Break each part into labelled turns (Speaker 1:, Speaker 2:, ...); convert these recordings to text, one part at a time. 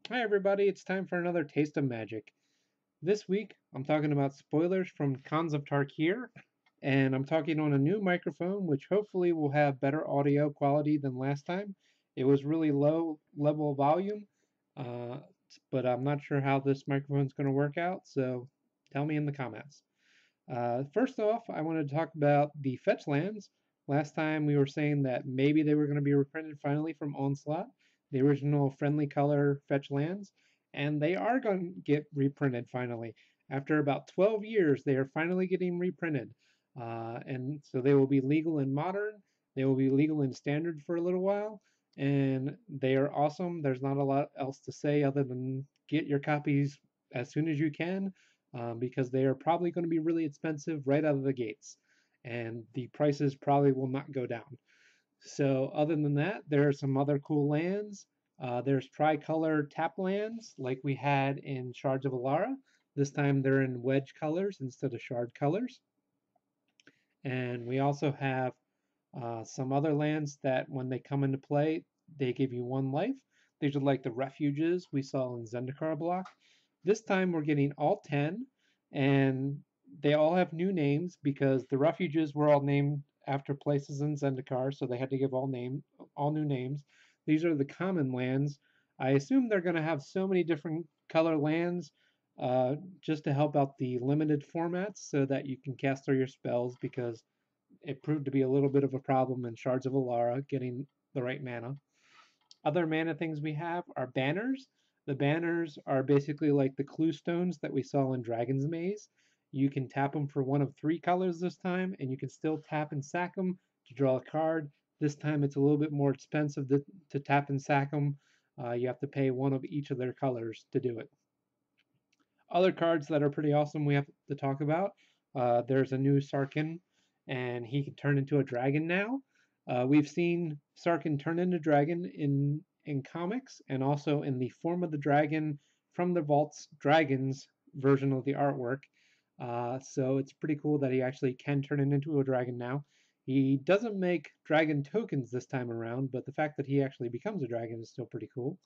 Speaker 1: Hi everybody, it's time for another Taste of Magic. This week, I'm talking about spoilers from Cons of Tarkir, and I'm talking on a new microphone which hopefully will have better audio quality than last time. It was really low level volume, uh, but I'm not sure how this microphone's going to work out, so tell me in the comments. First off, I want to talk about the fetch lands. Last time we were saying that maybe they were going to be reprinted finally from Onslaught, the original friendly color fetch lands, and they are going to get reprinted finally. After about 12 years, they are finally getting reprinted. And so they will be legal in modern, they will be legal in standard for a little while, and they are awesome. There's not a lot else to say other than get your copies as soon as you can because they are probably going to be really expensive right out of the gates, and the prices probably will not go down. So, other than that, there are some other cool lands. There's tricolor tap lands like we had in Shards of Alara. This time they're in wedge colors instead of shard colors. And we also have some other lands that, when they come into play, they give you one life. These are like the refuges we saw in Zendikar block. This time we're getting all 10, and they all have new names because the refuges were all named after places in Zendikar, so they had to give all new names. These are the common lands. I assume they're going to have so many different color lands just to help out the limited formats so that you can cast all your spells because it proved to be a little bit of a problem in Shards of Alara getting the right mana. Other mana things we have are banners. The banners are basically like the clue stones that we saw in Dragon's Maze. You can tap them for one of three colors this time, and you can still tap and sack them to draw a card. This time it's a little bit more expensive to tap and sack them. You have to pay one of each of their colors to do it. Other cards that are pretty awesome we have to talk about. There's a new Sarkhan, and he can turn into a dragon now. We've seen Sarkhan turn into dragon in comics and also in the form of the dragon from the Vault's Dragons version of the artwork. So it's pretty cool that he actually can turn into a dragon now. He doesn't make dragon tokens this time around, but the fact that he actually becomes a dragon is still pretty cool.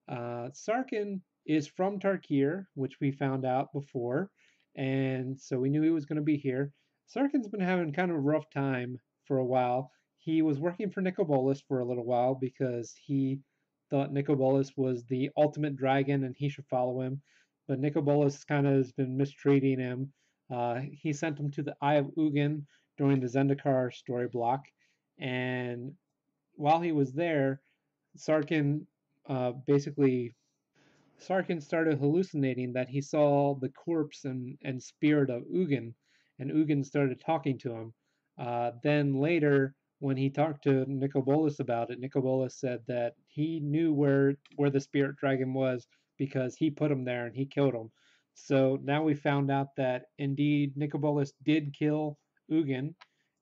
Speaker 1: Sarkhan is from Tarkir, which we found out before, and so we knew he was going to be here. Sarkhan's been having kind of a rough time for a while. He was working for Nicobolus for a little while because he thought Nicobolus was the ultimate dragon and he should follow him. But Nicobolus kind of has been mistreating him. He sent him to the Eye of Ugin during the Zendikar story block, and while he was there, Sarkhan basically Sarkin started hallucinating that he saw the corpse and spirit of Ugin, and Ugin started talking to him. Then later, when he talked to Nicobolus about it, Nicobolus said that he knew where the spirit dragon was because he put him there and he killed him. So now we found out that indeed Nicobolus did kill Ugin,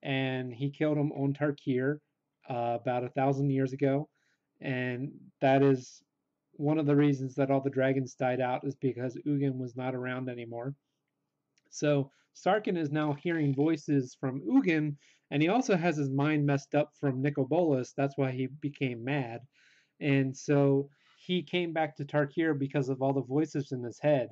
Speaker 1: and he killed him on Tarkir about 1,000 years ago, and that is one of the reasons that all the dragons died out is because Ugin was not around anymore. So Sarkhan is now hearing voices from Ugin, and he also has his mind messed up from Nicobolus. That's why he became mad. And so he came back to Tarkir because of all the voices in his head.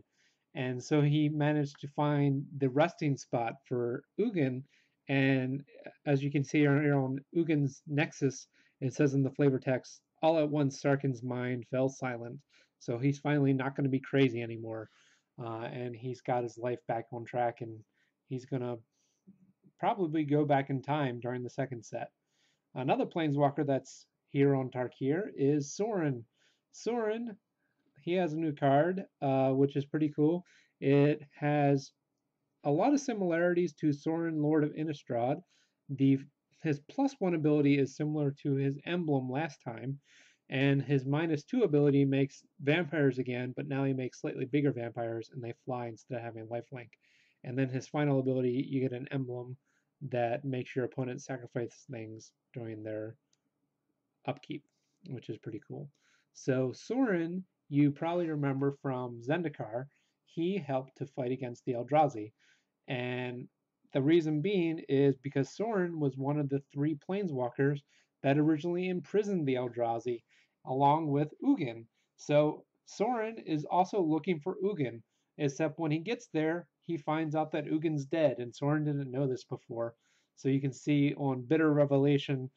Speaker 1: And so he managed to find the resting spot for Ugin. And as you can see here on Ugin's Nexus, it says in the flavor text, all at once Sarkhan's mind fell silent. So he's finally not going to be crazy anymore. And he's got his life back on track, and he's going to probably go back in time during the second set. Another planeswalker that's here on Tarkir is Sorin. Sorin, he has a new card, which is pretty cool. It has a lot of similarities to Sorin, Lord of Innistrad. The his +1 ability is similar to his emblem last time, and his -2 ability makes vampires again, but now he makes slightly bigger vampires and they fly instead of having lifelink. And then his final ability, you get an emblem that makes your opponent sacrifice things during their upkeep, which is pretty cool. So Sorin, you probably remember from Zendikar, he helped to fight against the Eldrazi. And the reason being is because Sorin was one of the three planeswalkers that originally imprisoned the Eldrazi, along with Ugin. So Soren is also looking for Ugin, except when he gets there, he finds out that Ugin's dead, and Soren didn't know this before. So you can see on Bitter Revelation,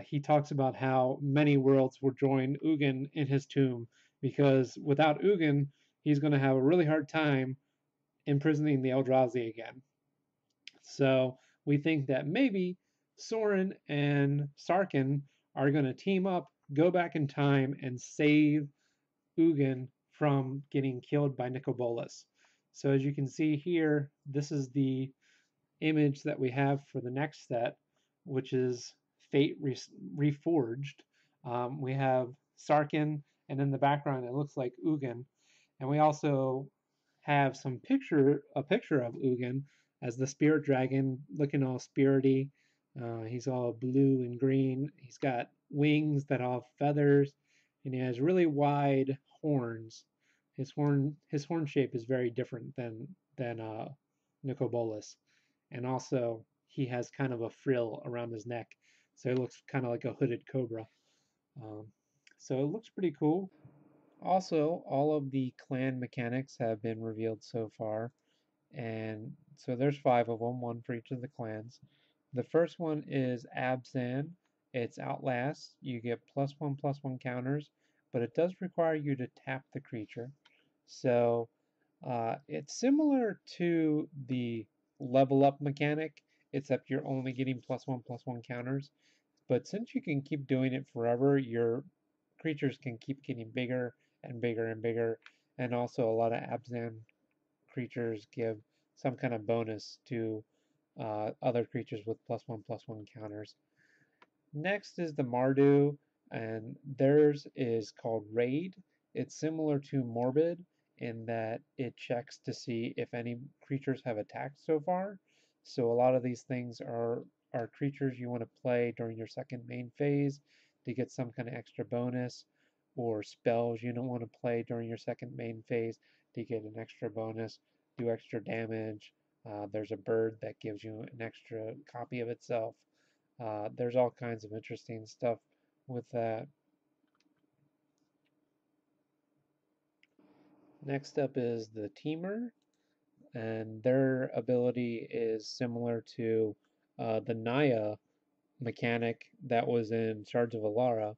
Speaker 1: he talks about how many worlds will join Ugin in his tomb, because without Ugin, he's going to have a really hard time imprisoning the Eldrazi again. So we think that maybe Soren and Sarkhan are going to team up, go back in time, and save Ugin from getting killed by Nicobolas. So as you can see here, this is the image that we have for the next set, which is Fate Reforged. We have Sarkhan, and in the background it looks like Ugin. And we also have a picture of Ugin as the spirit dragon, looking all spirity. He's all blue and green. He's got wings that all have feathers, and he has really wide horns. His horn shape is very different than Nicobolas, and also he has kind of a frill around his neck, so it looks kind of like a hooded cobra. Um, so it looks pretty cool. Also, all of the clan mechanics have been revealed so far, and so there's 5 of them, one for each of the clans. The first one is Abzan. It's Outlast. You get +1/+1 counters, but it does require you to tap the creature. So it's similar to the level up mechanic, except you're only getting +1/+1 counters. But since you can keep doing it forever, your creatures can keep getting bigger and bigger and bigger. And also, a lot of Abzan creatures give some kind of bonus to other creatures with +1/+1 counters. Next is the Mardu, and theirs is called Raid. It's similar to Morbid in that it checks to see if any creatures have attacked so far. So a lot of these things are creatures you want to play during your second main phase to get some kind of extra bonus, or spells you don't want to play during your second main phase to get an extra bonus, do extra damage. There's a bird that gives you an extra copy of itself. There's all kinds of interesting stuff with that. Next up is the Teamer, and their ability is similar to the Naya mechanic that was in Shards of Alara,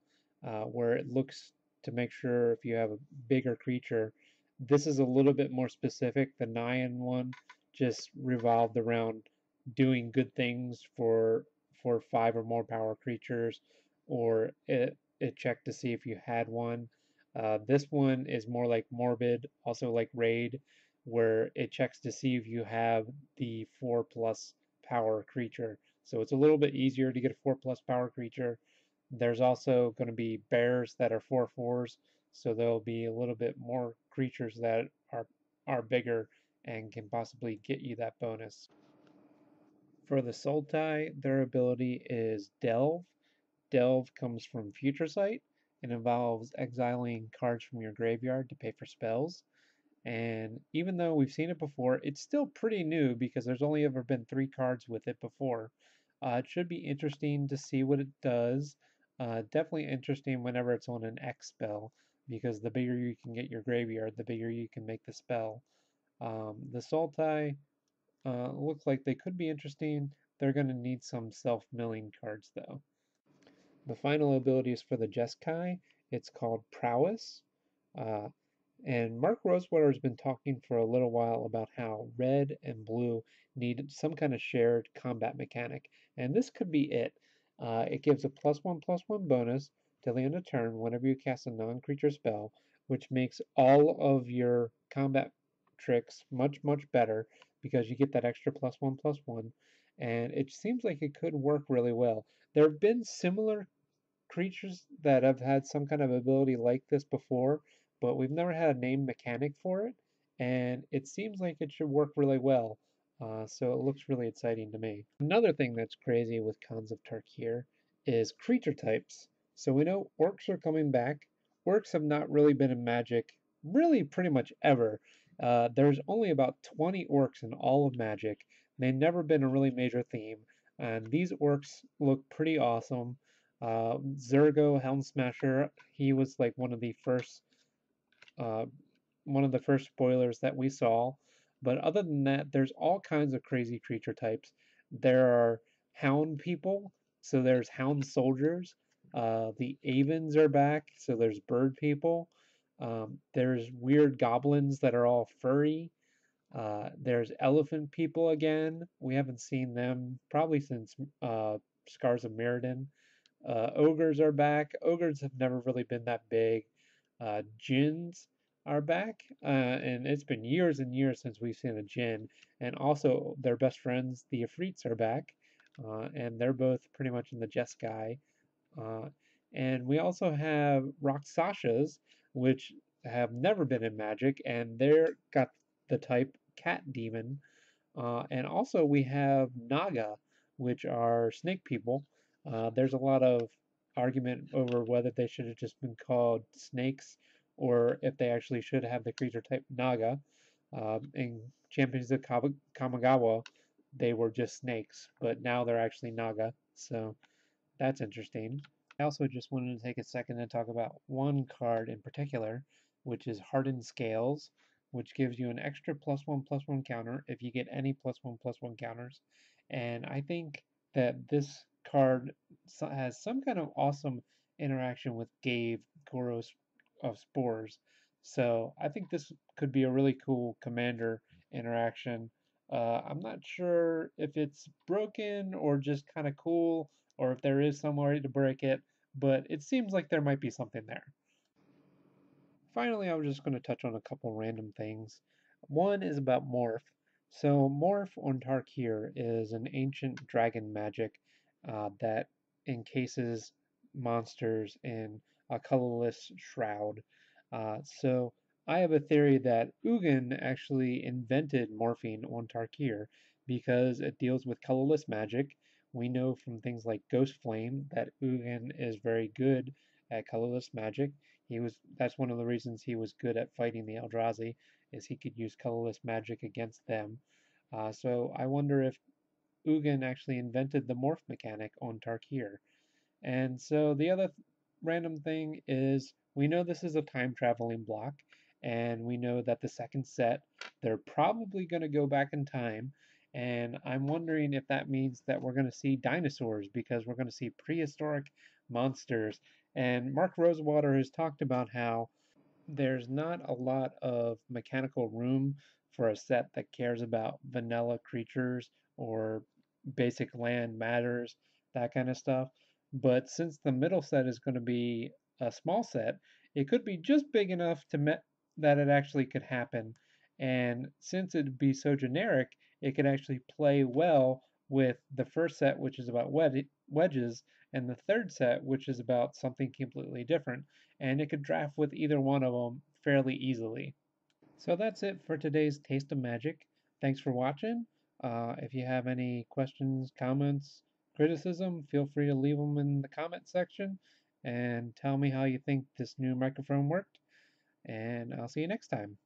Speaker 1: where it looks to make sure if you have a bigger creature. This is a little bit more specific. The Nyan one just revolved around doing good things for 5 or more power creatures, or it checked to see if you had one. This one is more like Morbid, also like Raid, where it checks to see if you have the 4+ power creature. So it's a little bit easier to get a 4+ power creature. There's also going to be bears that are 4/4s, so there'll be a little bit more creatures that are bigger and can possibly get you that bonus. For the Sultai, their ability is Delve. Delve comes from Future Sight and involves exiling cards from your graveyard to pay for spells. And even though we've seen it before, it's still pretty new because there's only ever been 3 cards with it before. It should be interesting to see what it does. Definitely interesting whenever it's on an X spell, because the bigger you can get your graveyard, the bigger you can make the spell. The Sultai looks like they could be interesting. They're going to need some self-milling cards though. The final ability is for the Jeskai. It's called Prowess. Uh, and Mark Rosewater has been talking for a little while about how red and blue need some kind of shared combat mechanic, and this could be it. It gives a +1/+1 bonus till the end of turn whenever you cast a non-creature spell, which makes all of your combat tricks much, much better because you get that extra +1/+1, and it seems like it could work really well. There have been similar creatures that have had some kind of ability like this before, but we've never had a named mechanic for it, and it seems like it should work really well. So it looks really exciting to me. Another thing that's crazy with Khans of Tarkir is creature types. So we know orcs are coming back. Orcs have not really been in Magic really pretty much ever. There's only about 20 orcs in all of Magic. They've never been a really major theme, and these orcs look pretty awesome. Zergo Helm Smasher, he was like one of the first uh, one of the first spoilers that we saw. But other than that, there's all kinds of crazy creature types. There are hound people, so there's hound soldiers. The Avens are back, so there's bird people. There's weird goblins that are all furry. There's elephant people again. We haven't seen them probably since Scars of Mirrodin. Ogres are back. Ogres have never really been that big. Djinns are back, and it's been years and years since we've seen a djinn. And also, their best friends, the Ifrits, are back, and they're both pretty much in the Jeskai. Uh, and we also have Rakshasas, which have never been in Magic, and they're got the type Cat Demon. And also we have Naga, which are snake people. There's a lot of argument over whether they should have just been called snakes or if they actually should have the creature type Naga. In Champions of Kamigawa, they were just snakes, but now they're actually Naga. So that's interesting. I also just wanted to take a second to talk about one card in particular, which is Hardened Scales, which gives you an extra +1/+1 counter if you get any +1/+1 counters. And I think that this card has some kind of awesome interaction with Gave, Goros of Spores. So I think this could be a really cool commander interaction. I'm not sure if it's broken or just kind of cool, or if there is some way to break it, but it seems like there might be something there. Finally, I was just going to touch on a couple random things. One is about Morph. So, Morph on Tarkir is an ancient dragon magic that encases monsters in a colorless shroud. So, I have a theory that Ugin actually invented morphine on Tarkir because it deals with colorless magic. We know from things like Ghost Flame that Ugin is very good at colorless magic. That's one of the reasons he was good at fighting the Eldrazi, is he could use colorless magic against them. So I wonder if Ugin actually invented the morph mechanic on Tarkir. And so the other random thing is we know this is a time traveling block, and we know that the second set, they're probably going to go back in time. And I'm wondering if that means that we're going to see dinosaurs because we're going to see prehistoric monsters. And Mark Rosewater has talked about how there's not a lot of mechanical room for a set that cares about vanilla creatures or basic land matters, that kind of stuff. But since the middle set is going to be a small set, it could be just big enough that it actually could happen. And since it'd be so generic, it could actually play well with the first set, which is about wedges, and the third set, which is about something completely different, and it could draft with either one of them fairly easily. So that's it for today's Taste of Magic. Thanks for watching. If you have any questions, comments, criticism, feel free to leave them in the comment section and tell me how you think this new microphone worked. And I'll see you next time.